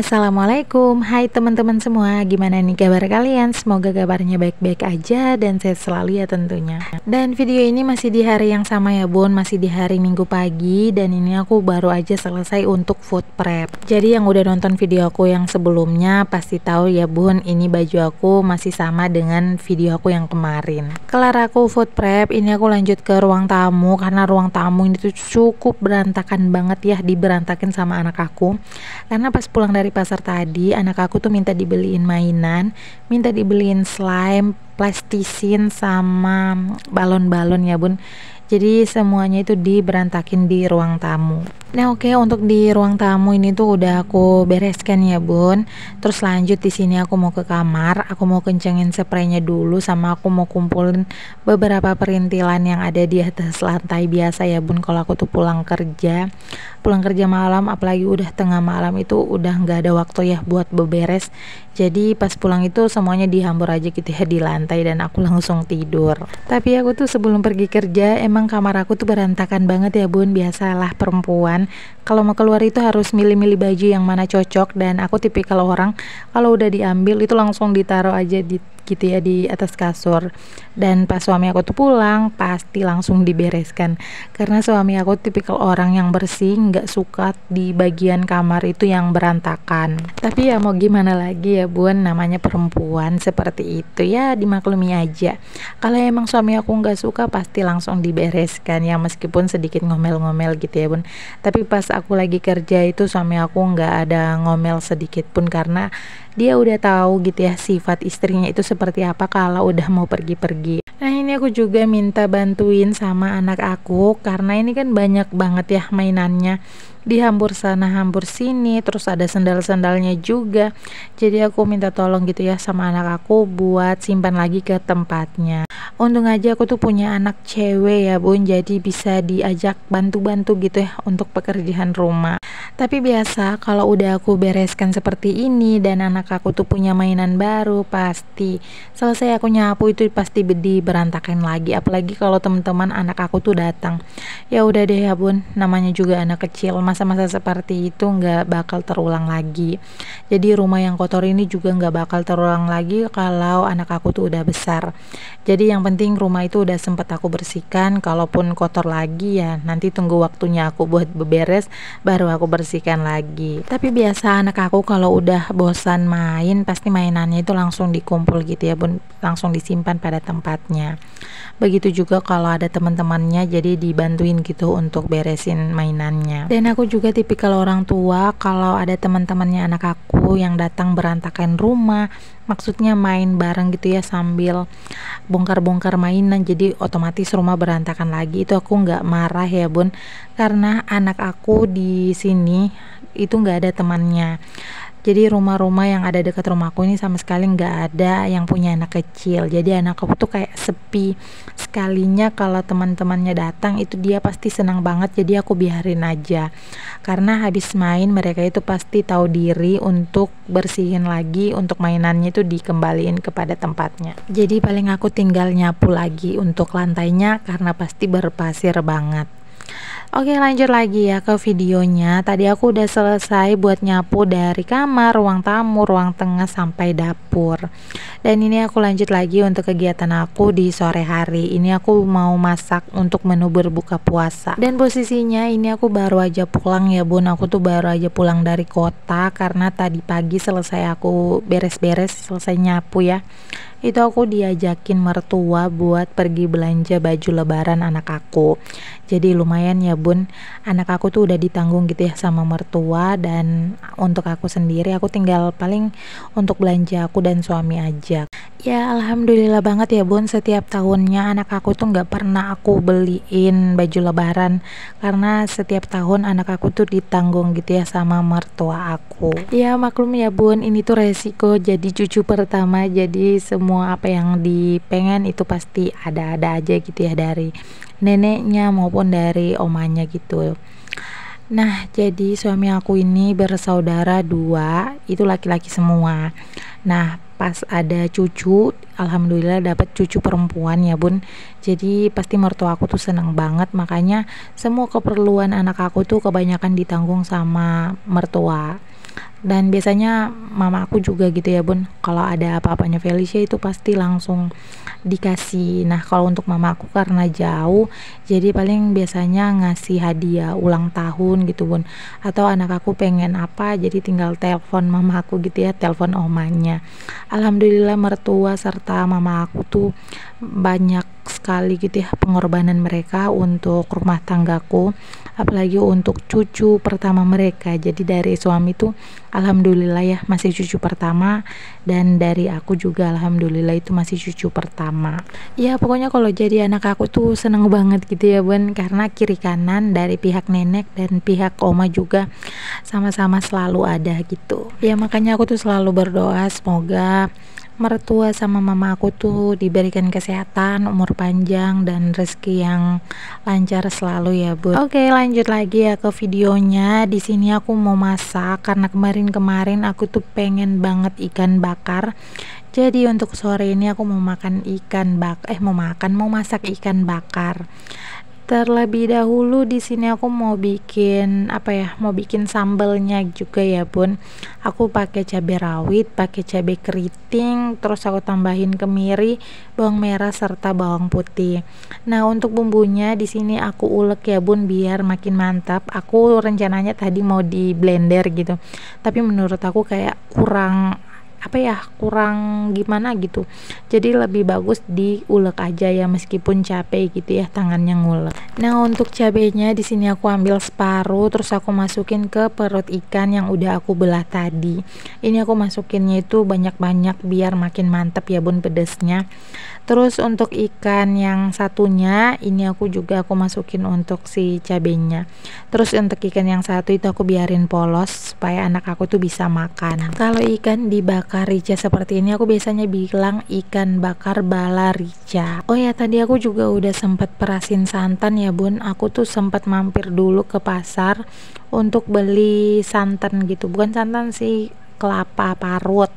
Assalamualaikum, hai teman-teman semua, gimana nih kabar kalian? Semoga kabarnya baik-baik aja dan sehat selalu ya tentunya. Dan video ini masih di hari yang sama ya bun, masih di hari Minggu pagi. Dan ini aku baru aja selesai untuk food prep. Jadi yang udah nonton video aku yang sebelumnya pasti tahu ya bun, ini baju aku masih sama dengan video aku yang kemarin. Kelar aku food prep, ini aku lanjut ke ruang tamu. Karena ruang tamu ini tuh cukup berantakan banget ya, diberantakin sama anak aku. Karena pas pulang dari pasar tadi, anak aku tuh minta dibeliin mainan, minta dibeliin slime, plastisin, sama balon-balon ya bun. Jadi semuanya itu diberantakin di ruang tamu. Nah oke, untuk di ruang tamu ini tuh udah aku bereskan ya bun. Terus lanjut di sini aku mau ke kamar, aku mau kencengin spraynya dulu, sama aku mau kumpulin beberapa perintilan yang ada di atas lantai biasa ya bun. Kalau aku tuh pulang kerja malam, apalagi udah tengah malam, itu udah nggak ada waktu ya buat beberes. Jadi pas pulang itu semuanya dihambur aja gitu ya di lantai dan aku langsung tidur. Tapi aku tuh sebelum pergi kerja emang kamar aku tuh berantakan banget ya bun. Biasalah perempuan kalau mau keluar itu harus milih-milih baju yang mana cocok, dan aku tipikal orang kalau udah diambil itu langsung ditaruh aja di gitu ya di atas kasur. Dan pas suami aku tuh pulang pasti langsung dibereskan, karena suami aku tipikal orang yang bersih, nggak suka di bagian kamar itu yang berantakan. Tapi ya mau gimana lagi ya bun, namanya perempuan seperti itu ya, dimaklumi aja. Kalau emang suami aku nggak suka pasti langsung dibereskan ya, meskipun sedikit ngomel-ngomel gitu ya bun. Tapi pas aku lagi kerja itu suami aku nggak ada ngomel sedikit pun, karena dia udah tahu gitu ya sifat istrinya itu seperti apa kalau udah mau pergi-pergi. Nah ini aku juga minta bantuin sama anak aku, karena ini kan banyak banget ya mainannya, dihambur sana hambur sini, terus ada sendal-sendalnya juga. Jadi aku minta tolong gitu ya sama anak aku buat simpan lagi ke tempatnya. Untung aja aku tuh punya anak cewek ya bun, jadi bisa diajak bantu-bantu gitu ya untuk pekerjaan rumah. Tapi biasa kalau udah aku bereskan seperti ini dan anak aku tuh punya mainan baru, pasti selesai aku nyapu itu pasti berantakan lagi. Apalagi kalau teman-teman anak aku tuh datang. Ya udah deh ya bun, namanya juga anak kecil, masa-masa seperti itu nggak bakal terulang lagi. Jadi rumah yang kotor ini juga nggak bakal terulang lagi kalau anak aku tuh udah besar. Jadi yang penting rumah itu udah sempat aku bersihkan. Kalaupun kotor lagi ya nanti tunggu waktunya aku buat beberes baru aku bersihkan lagi. Tapi biasa anak aku kalau udah bosan main pasti mainannya itu langsung dikumpul gitu ya bun, langsung disimpan pada tempatnya. Begitu juga kalau ada teman-temannya, jadi dibantuin gitu untuk beresin mainannya. Dan aku juga tipikal orang tua kalau ada teman-temannya anak aku yang datang berantakan rumah, maksudnya main bareng gitu ya sambil bongkar-bongkar mainan, jadi otomatis rumah berantakan lagi. Itu aku nggak marah ya bun, karena anak aku di sini itu nggak ada temannya. Jadi rumah-rumah yang ada dekat rumahku ini sama sekali nggak ada yang punya anak kecil. Jadi anak aku tuh kayak sepi. Sekalinya kalau teman-temannya datang itu dia pasti senang banget. Jadi aku biarin aja. Karena habis main mereka itu pasti tahu diri untuk bersihin lagi, untuk mainannya itu dikembaliin kepada tempatnya. Jadi paling aku tinggal nyapu lagi untuk lantainya karena pasti berpasir banget. Oke lanjut lagi ya ke videonya. Tadi aku udah selesai buat nyapu dari kamar, ruang tamu, ruang tengah sampai dapur. Dan ini aku lanjut lagi untuk kegiatan aku di sore hari. Ini aku mau masak untuk menu berbuka puasa. Dan posisinya ini aku baru aja pulang ya bun. Aku tuh baru aja pulang dari kota karena tadi pagi selesai aku beres-beres, selesai nyapu ya. Itu aku diajakin mertua buat pergi belanja baju lebaran anak aku. Jadi lumayan ya bun, anak aku tuh udah ditanggung gitu ya sama mertua. Dan untuk aku sendiri aku tinggal paling untuk belanja aku dan suami aja. Ya alhamdulillah banget ya bun, setiap tahunnya anak aku tuh nggak pernah aku beliin baju lebaran, karena setiap tahun anak aku tuh ditanggung gitu ya sama mertua aku. Ya maklum ya bun, ini tuh resiko jadi cucu pertama, jadi semua apa yang dipengen itu pasti ada-ada aja gitu ya, dari neneknya maupun dari omanya gitu. Nah jadi suami aku ini bersaudara dua, itu laki-laki semua. Nah pas ada cucu, alhamdulillah dapat cucu perempuan ya bun. Jadi pasti mertua aku tuh seneng banget, makanya semua keperluan anak aku tuh kebanyakan ditanggung sama mertua. Dan biasanya mama aku juga gitu ya bun, kalau ada apa-apanya Felicia itu pasti langsung dikasih. Nah kalau untuk mama aku karena jauh, jadi paling biasanya ngasih hadiah ulang tahun gitu bun, atau anak aku pengen apa jadi tinggal telepon mama aku gitu ya, telepon omanya. Alhamdulillah mertua serta mama aku tuh banyak sekali gitu ya pengorbanan mereka untuk rumah tanggaku, apalagi untuk cucu pertama mereka. Jadi dari suami tuh alhamdulillah ya masih cucu pertama, dan dari aku juga alhamdulillah itu masih cucu pertama. Ya pokoknya kalau jadi anak aku tuh seneng banget gitu ya bun, karena kiri kanan dari pihak nenek dan pihak oma juga sama-sama selalu ada gitu ya. Makanya aku tuh selalu berdoa semoga mertua sama mama aku tuh diberikan kesehatan, umur panjang, dan rezeki yang lancar selalu ya bun. Oke lanjut lagi ya ke videonya. Di sini aku mau masak karena kemarin aku tuh pengen banget ikan bakar. Jadi untuk sore ini aku mau makan mau masak ikan bakar. Terlebih dahulu di sini aku mau bikin mau bikin sambelnya juga ya bun. Aku pakai cabai rawit, pakai cabai keriting, terus aku tambahin kemiri, bawang merah serta bawang putih. Nah untuk bumbunya di sini aku ulek ya bun biar makin mantap. Aku rencananya tadi mau di blender gitu, tapi menurut aku kayak kurang gimana gitu, jadi lebih bagus diulek aja ya, meskipun capek gitu ya tangannya ngulek. Nah untuk cabenya di sini aku ambil separuh, terus aku masukin ke perut ikan yang udah aku belah tadi. Ini aku masukinnya itu banyak-banyak biar makin mantep ya bun pedesnya. Terus untuk ikan yang satunya ini aku masukin untuk si cabenya. Terus untuk ikan yang satu itu aku biarin polos supaya anak aku tuh bisa makan. Kalau ikan dibakar rica seperti ini aku biasanya bilang ikan bakar bala rica. Oh ya tadi aku juga udah sempat perasin santan ya bun. Aku tuh sempat mampir dulu ke pasar untuk beli santan gitu, bukan santan sih, kelapa parut.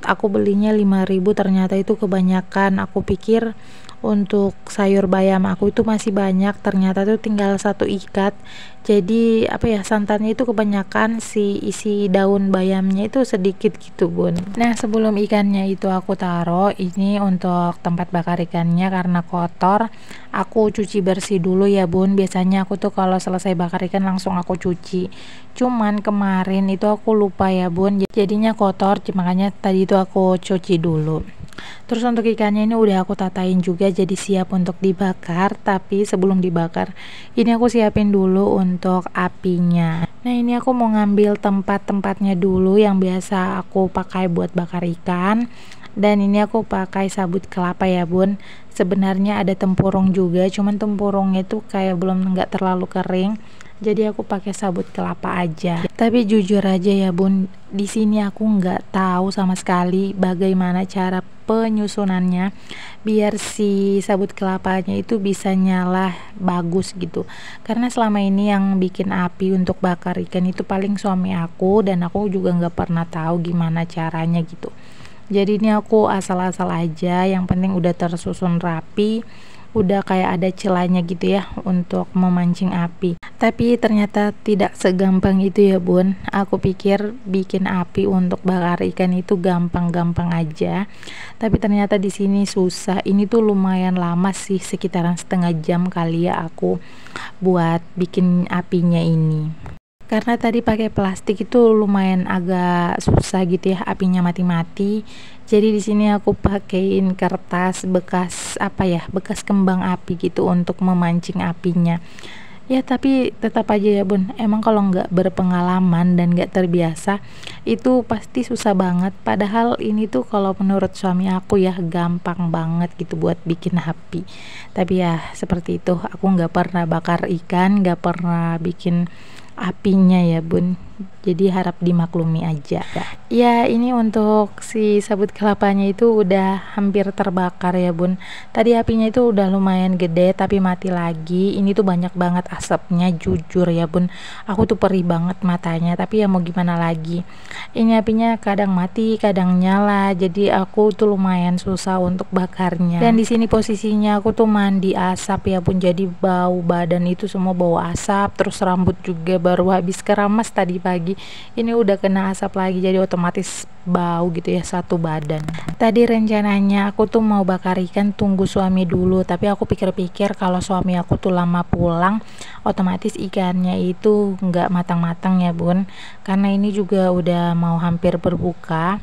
Aku belinya 5.000, ternyata itu kebanyakan. Aku pikir untuk sayur bayam aku itu masih banyak, ternyata tuh tinggal satu ikat. Jadi santannya itu kebanyakan, si isi daun bayamnya itu sedikit gitu bun. Nah sebelum ikannya itu aku taruh, ini untuk tempat bakar ikannya karena kotor, aku cuci bersih dulu ya bun. Biasanya aku tuh kalau selesai bakar ikan langsung aku cuci, cuman kemarin itu aku lupa ya bun, jadinya kotor, makanya tadi itu aku cuci dulu. Terus untuk ikannya ini udah aku tatain juga jadi siap untuk dibakar. Tapi sebelum dibakar ini aku siapin dulu untuk apinya. Nah ini aku mau ngambil tempat-tempatnya dulu yang biasa aku pakai buat bakar ikan. Dan ini aku pakai sabut kelapa ya bun. Sebenarnya ada tempurung juga, cuman tempurungnya itu kayak nggak terlalu kering, jadi aku pakai sabut kelapa aja. Tapi jujur aja ya bun, di sini aku nggak tahu sama sekali bagaimana cara penyusunannya biar si sabut kelapanya itu bisa nyala bagus gitu. Karena selama ini yang bikin api untuk bakar ikan itu paling suami aku, dan aku juga nggak pernah tahu gimana caranya gitu. Jadi ini aku asal-asal aja, yang penting udah tersusun rapi, udah kayak ada celahnya gitu ya untuk memancing api. Tapi ternyata tidak segampang itu ya bun. Aku pikir bikin api untuk bakar ikan itu gampang-gampang aja, tapi ternyata di sini susah. Ini tuh lumayan lama sih, sekitaran setengah jam kali ya aku buat bikin apinya ini. Karena tadi pakai plastik itu lumayan agak susah gitu ya, apinya mati-mati. Jadi di sini aku pakein kertas bekas bekas kembang api gitu untuk memancing apinya. Ya tapi tetap aja ya bun, emang kalau nggak berpengalaman dan nggak terbiasa itu pasti susah banget. Padahal ini tuh kalau menurut suami aku ya gampang banget gitu buat bikin api. Tapi ya seperti itu, aku nggak pernah bakar ikan, nggak pernah bikin apinya ya bun, jadi harap dimaklumi aja ya. Ini untuk si sabut kelapanya itu udah hampir terbakar ya bun. Tadi apinya itu udah lumayan gede tapi mati lagi. Ini tuh banyak banget asapnya, jujur ya bun, aku tuh perih banget matanya, tapi ya mau gimana lagi, ini apinya kadang mati kadang nyala, jadi aku tuh lumayan susah untuk bakarnya. Dan di sini posisinya aku tuh mandi asap ya bun, jadi bau badan itu semua bau asap, terus rambut juga baru habis keramas tadi pagi-pagi ini udah kena asap lagi, jadi otomatis bau gitu ya satu badan. Tadi rencananya aku tuh mau bakar ikan tunggu suami dulu, tapi aku pikir-pikir kalau suami aku tuh lama pulang otomatis ikannya itu nggak matang-matang ya bun, karena ini juga udah mau hampir berbuka.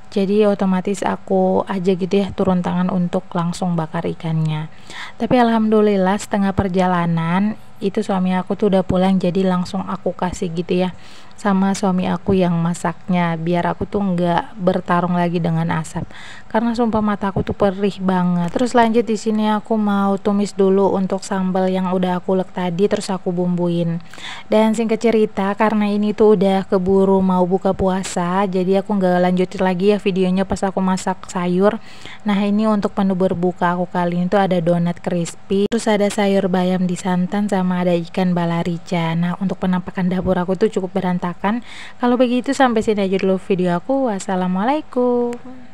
Jadi otomatis aku aja gitu ya turun tangan untuk langsung bakar ikannya. Tapi alhamdulillah setengah perjalanan itu suami aku tuh udah pulang, jadi langsung aku kasih gitu ya sama suami aku yang masaknya, biar aku tuh nggak bertarung lagi dengan asap, karena sumpah mata aku tuh perih banget. Terus lanjut di sini aku mau tumis dulu untuk sambal yang udah aku ulek tadi, terus aku bumbuin. Dan singkat cerita, karena ini tuh udah keburu mau buka puasa, jadi aku nggak lanjutin lagi ya videonya pas aku masak sayur. Nah ini untuk menu berbuka aku kali ini tuh ada donat crispy, terus ada sayur bayam di santan, sama ada ikan balarica. Nah untuk penampakan dapur aku tuh cukup berantakan. Kalau begitu sampai sini aja dulu video aku. Wassalamualaikum.